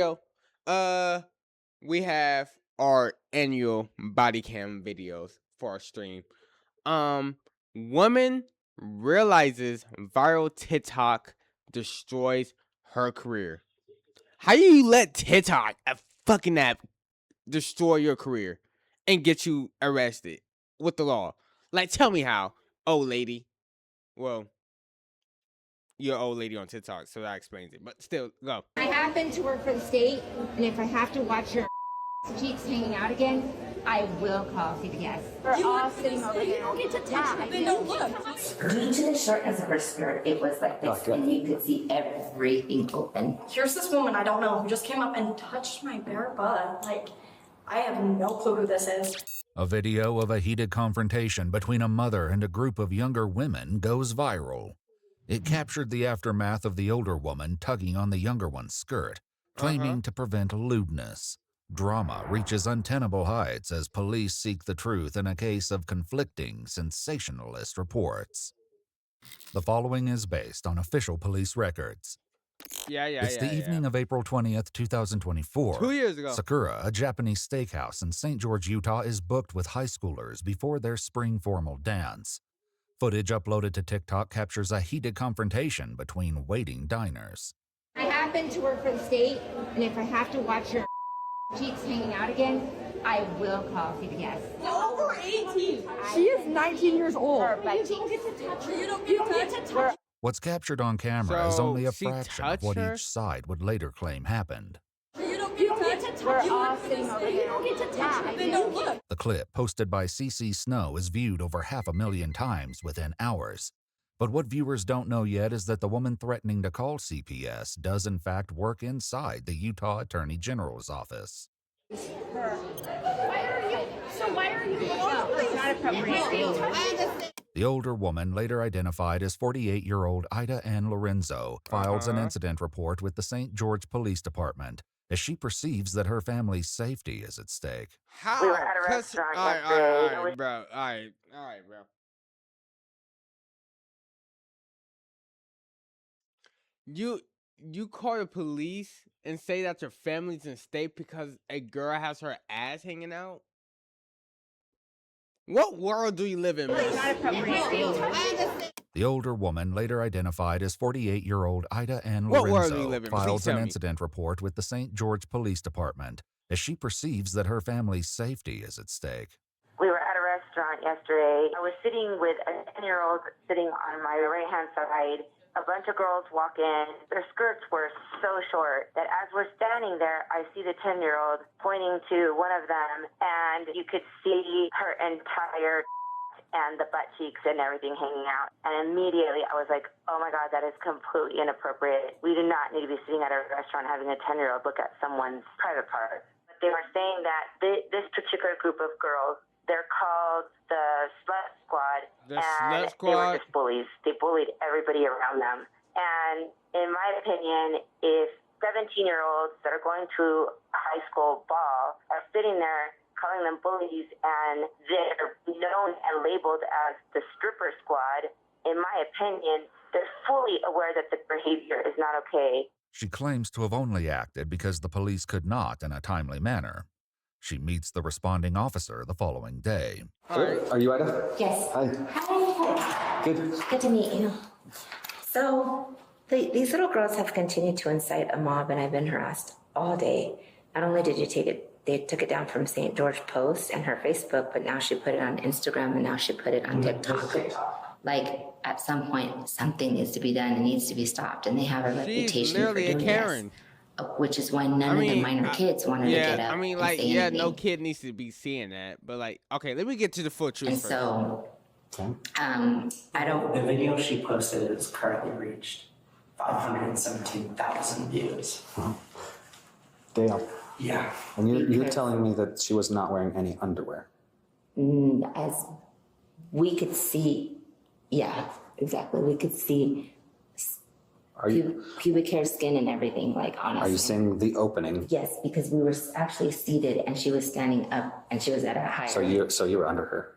Yo, uh, we have our annual body cam videos for our stream. Woman realizes viral TikTok destroys her career. How do you let TikTok, a fucking app, destroy your career and get you arrested with the law? Like, tell me how, old lady. Well, you're an old lady on TikTok, so that explains it. But still, go. I happen to work for the state, and if I have to watch your cheeks hanging out again, I will call CPS. We're all sitting over here. You don't get to touch me. Then don't look. Due to the shortness of her skirt, it was like this, and you could see everything open. Here's this woman I don't know who just came up and touched my bare butt. Like, I have no clue who this is. A video of a heated confrontation between a mother and a group of younger women goes viral. It captured the aftermath of the older woman tugging on the younger one's skirt, claiming to prevent lewdness. Drama reaches untenable heights as police seek the truth in a case of conflicting, sensationalist reports. The following is based on official police records. It's the evening of April 20th, 2024. 2 years ago. Sakura, a Japanese steakhouse in St. George, Utah, is booked with high schoolers before their spring formal dance. Footage uploaded to TikTok captures a heated confrontation between waiting diners. I happen to work for the state, and if I have to watch your cheeks hanging out again, I will call CPS. You're over 18. She is 19 years old. But you don't get to touch her. You don't get to touch her. What's captured on camera is So only a she fraction of what touched her? each side would later claim happened. You don't get to touch her. We're all sitting over here. You don't get to touch me. Then don't look. The clip, posted by CC Snow, is viewed over 500,000 times within hours. But what viewers don't know yet is that the woman threatening to call CPS does in fact work inside the Utah Attorney General's office. Why are you? It's not appropriate. The older woman, later identified as 48-year-old Ida Ann Lorenzo, files an incident report with the St. George Police Department as she perceives that her family's safety is at stake. How? We were at a 'Cause- restaurant all yesterday. right, bro. All right, bro. You call the police and say that your family's in state because a girl has her ass hanging out? What world do you live in, It's man? not appropriate. The older woman, later identified as 48-year-old Ida Ann What world do you Lorenzo, live in? files Please an tell me. incident report with the St. George Police Department as she perceives that her family's safety is at stake. We were at a restaurant yesterday. I was sitting with a 10-year-old sitting on my right-hand side. A bunch of girls walk in. Their skirts were so short that as we're standing there, I see the 10-year-old pointing to one of them, and you could see her entire and the butt cheeks and everything hanging out. And immediately I was like, oh my God, that is completely inappropriate. We do not need to be sitting at a restaurant having a 10-year-old look at someone's private parts. But they were saying that this particular group of girls, they're called the Slut Squad. The and Slut they were Squad? just bullies. They bullied everybody around them. And in my opinion, if 17-year-olds that are going to a high school ball are sitting there calling them bullies and they're known and labeled as the stripper squad, in my opinion, they're fully aware that the behavior is not okay. She claims to have only acted because the police could not in a timely manner. She meets the responding officer the following day. Are you Ida? Yes. Hi. Hi. Good. Good to meet you. So these little girls have continued to incite a mob, and I've been harassed all day. Not only did they took it down from St. George Post and her Facebook, but now she put it on Instagram, and now she put it on TikTok. Like, at some point, something needs to be done. It needs to be stopped, and they have a reputation for literally a doing Karen. this, which is why none of the minor kids wanted to get up I mean, and like, say yeah, anything. no kid needs to be seeing that. But, like, okay, let me get to the full truth And first. so, I don't. The video she posted has currently reached 517,000 views. Dale. Yeah. And you're telling me that she was not wearing any underwear. As we could see, yeah, exactly. We could see pubic hair, skin, and everything, like, on us. Are you saying the opening? Yes, because we were actually seated and she was standing up and she was at a higher. So you were under her.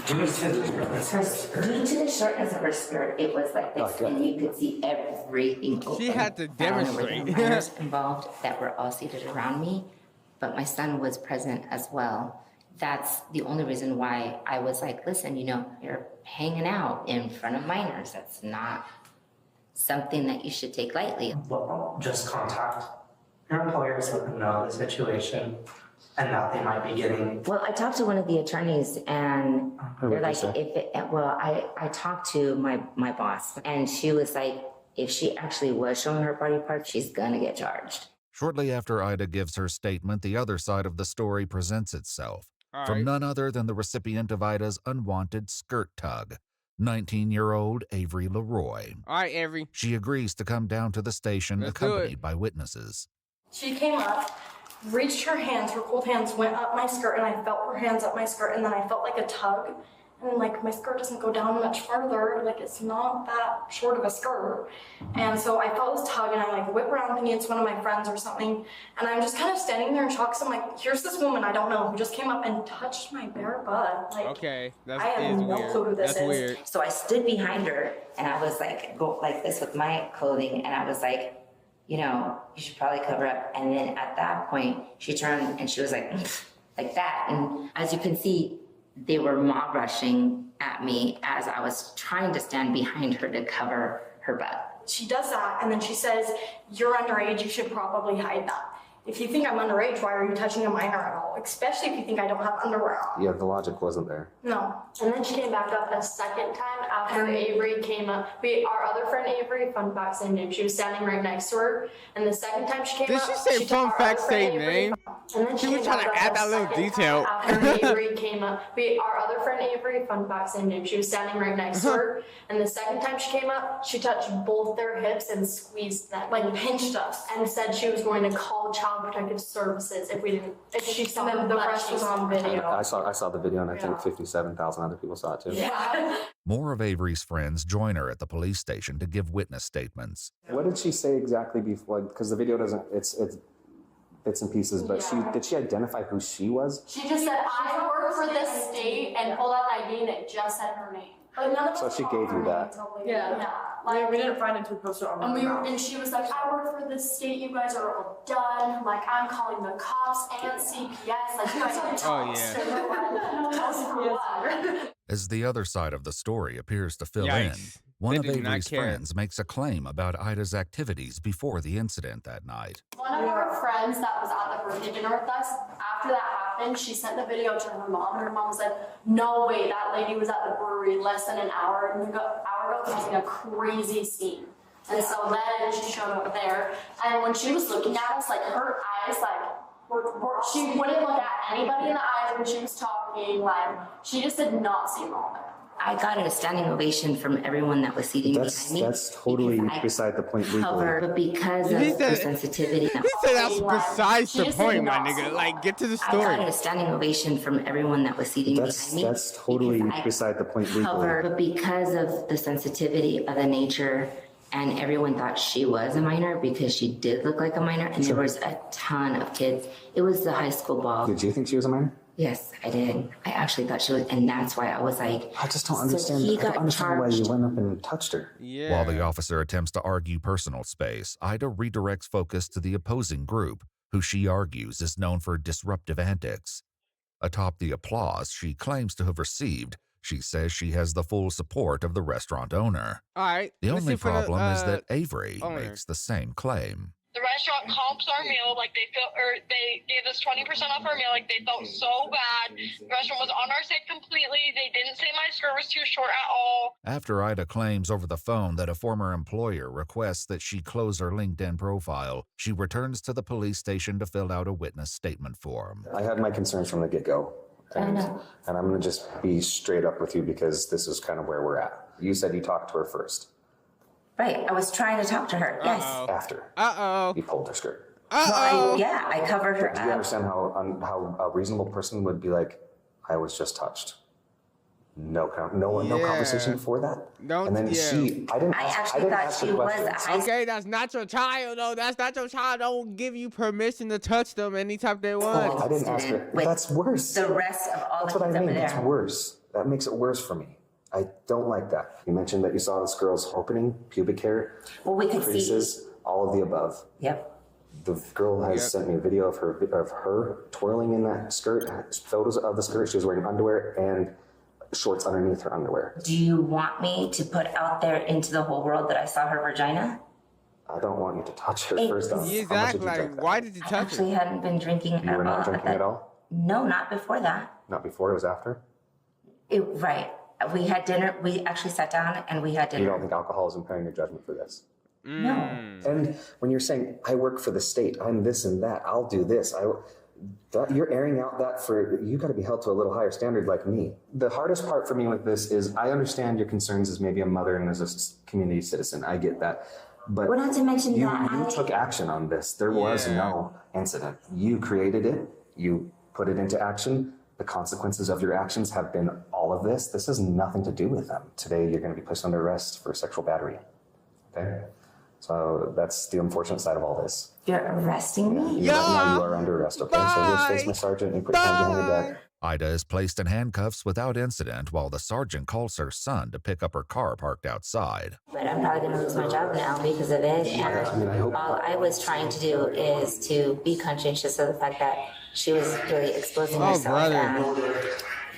Due to the Due to the shortness of her skirt, it was like this, Okay. and you could see everything open. She had to I don't know whether demonstrate. minors involved that were all seated around me, but my son was present as well. That's the only reason why I was like, listen, you're hanging out in front of minors. That's not something that you should take lightly. well, just contact your employers, let them know the situation and that they might be getting. Well, I talked to one of the attorneys, and Who they're would like, they say? I talked to my boss, and she was like, if she actually was showing her body parts, she's gonna get charged. Shortly after Ida gives her statement, the other side of the story presents itself All from right. none other than the recipient of Ida's unwanted skirt tug, 19-year-old Avery Leroy. All right, Avery. She agrees to come down to the station Let's do it. accompanied by witnesses. She came up, reached her hands, her cold hands went up my skirt, and I felt her hands up my skirt, and then I felt like a tug. And like my skirt doesn't go down much farther, like it's not that short of a skirt. And so I felt this tug, and I like whip around thinking it's one of my friends or something. And I'm just kind of standing there in shock. So I'm like, here's this woman I don't know who just came up and touched my bare butt. Like, Okay, that I have is no weird. clue who this That's is. weird. So I stood behind her, and I was like, go like this with my clothing, and I was like, you should probably cover up. And then at that point, she turned and she was like that. And as you can see, they were mob rushing at me as I was trying to stand behind her to cover her butt. she does that, and then she says, you're underage, you should probably hide that. If you think I'm underage, why are you touching a minor at all? Especially if you think I don't have underwear on. Yeah, the logic wasn't there. No. And then she came back up a second time after Avery came up. Our other friend Avery, fun fact, same name. She was standing right next to her. And the second time she came Did up, she say took fun our fact, other friend same Avery- name? And then She was came trying to back add up that a little second detail. time After Avery came up, our other friend Avery, fun fact, same name. She was standing right next to her. And the second time she came up, she touched both their hips and squeezed them, like pinched us, and said she was going to call Child Protective Services if she saw And then the the rest rest was was on on video. I saw the video, and I think Yeah. 57,000 other people saw it too. Yeah. More of Avery's friends join her at the police station to give witness statements. What did she say exactly before? Because the video doesn't. It's bits and pieces. But Yeah. did she identify who she was? She just said, I work for this state, and pulled out an ID and it just said her name. but none of So us she saw gave her you that. until later. Yeah. Like, we didn't find it until we posted it on And she was like, I work for this state, you guys are all done. Like, I'm calling the cops and CPS. Like, you guys are Oh, yeah. Tell us for what? As the other side of the story appears to fill Yikes. in, one They of do not Avery's care. friends makes a claim about Ida's activities before the incident that night. One of our friends that was at the birthday dinner with us, after that happened, she sent the video to her mom. Her mom said, no way, that lady was at the brewery less than an hour ago causing a crazy scene. And so then she showed up there, and when she was looking at us, like her eyes, she wouldn't look at anybody in the eyes when she was talking. Like, she just did not seem normal. I got a standing ovation from everyone that was seating behind me. That's totally because I beside the point legally. covered, but because of He the said- sensitivity. He said that's besides She the just did point, my not nigga. seem Like, get to the I got story. a standing ovation from everyone that was seating behind me. That's totally because I beside the point legally. covered, but because of the sensitivity of the nature, and everyone thought she was a minor because she did look like a minor, and there was a ton of kids. It was the high school ball. Did you think she was a minor? Yes, I did. I actually thought she was, and that's why I was like, I just don't so understand. he I don't got understand why you charged. went up and touched her. Yeah. While the officer attempts to argue personal space, Ida redirects focus to the opposing group, who she argues is known for disruptive antics. Atop the applause she claims to have received, she says she has the full support of the restaurant owner. All right. The let's only see for the, problem is that Avery owner. makes the same claim. The restaurant comps our meal, like they gave us 20% off our meal, like they felt so bad. The restaurant was on our side completely. They didn't say my skirt was too short at all. After Ida claims over the phone that a former employer requests that she close her LinkedIn profile, she returns to the police station to fill out a witness statement form. I had my concerns from the get-go. And I'm going to just be straight up with you because this is kind of where we're at. You said you talked to her first. Right, I was trying to talk to her. Yes. After Uh-oh. you pulled her skirt. Uh-oh. I covered her Do you up. understand how a reasonable person would be like, I was just touched? No conversation before that. Don't- and then yeah. I didn't I ask, actually didn't thought ask the she was questions. a high Okay, that's not your child, though. That's not your child. Don't give you permission to touch them anytime they I want. didn't ask her. With That's worse. The rest of all That's the what I kids mean. over That's there. worse. that makes it worse for me. I don't like that. You mentioned that you saw this girl's opening, pubic hair, Well, we could creases, see. all of the above. Yep. The girl has sent me a video of her twirling in that skirt, photos of the skirt. She was wearing underwear and shorts underneath her underwear. Do you want me to put out there into the whole world that I saw her vagina? I don't want you to touch her first off. Exactly. Like, why did you I touch actually her? hadn't been drinking at all. You were not drinking at all? No, not before that. Not before, it was after? Right. We had dinner. We actually sat down and we had dinner. You don't think alcohol is impairing your judgment for this? No. And when you're saying, I work for the state, I'm this and that, I'll do this, you're airing out that you got to be held to a little higher standard like me. The hardest part for me with this is I understand your concerns as maybe a mother and as a community citizen. I get that. But Well, not to mention you that took action on this. There was no incident. You created it. You put it into action. The consequences of your actions have been all of this. This has nothing to do with them. Today, you're going to be placed under arrest for sexual battery. Okay? So that's the unfortunate side of all this. You're arresting me? Right now you are under arrest, okay? So just face my sergeant and put your hands behind your back. Ida is placed in handcuffs without incident while the sergeant calls her son to pick up her car parked outside. But I'm probably going to lose my job now because of it. And all I was trying to do is to be conscientious of the fact that she was really exposing herself. Brother. And,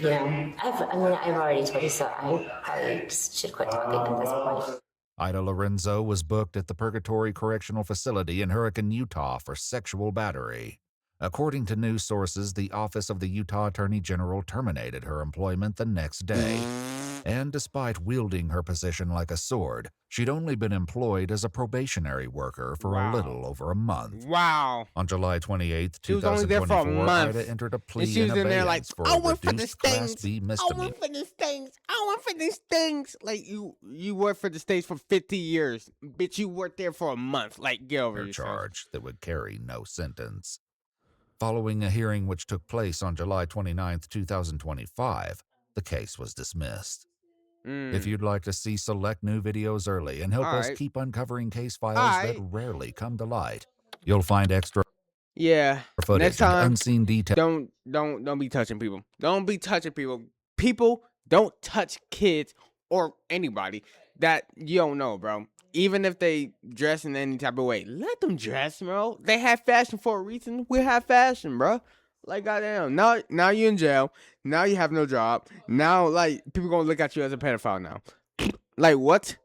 you know, I've already told you so. I probably just should quit talking at this point. Ida Lorenzo was booked at the Purgatory Correctional Facility in Hurricane, Utah for sexual battery. According to news sources, the Office of the Utah Attorney General terminated her employment the next day. And despite wielding her position like a sword, she'd only been employed as a probationary worker for a little over a month. Wow. On July 28, She was only there for a 2024, month. Ida entered a plea And she was in in there like, abeyance for I a went for the reduced Class stings. B I misdemeanor. went for the stings. I went for the stings. Like, you worked for the states for 50 years. Bitch, you worked there for a month. Like, get over yourself. Charge that would carry no sentence. Following a hearing which took place on July 29, 2025, the case was dismissed. If you'd like to see select new videos early and help us keep uncovering case files that rarely come to light, you'll find extra footage next time, and unseen details. Don't be touching people. Don't be touching people. People don't touch kids or anybody that you don't know, bro. Even if they dress in any type of way, let them dress, bro. They have fashion for a reason. We have fashion, bro. Like, goddamn. Now you're in jail. Now you have no job. Now, like, people gonna look at you as a pedophile now. Like, what?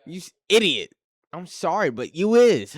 You idiot. I'm sorry, but you is.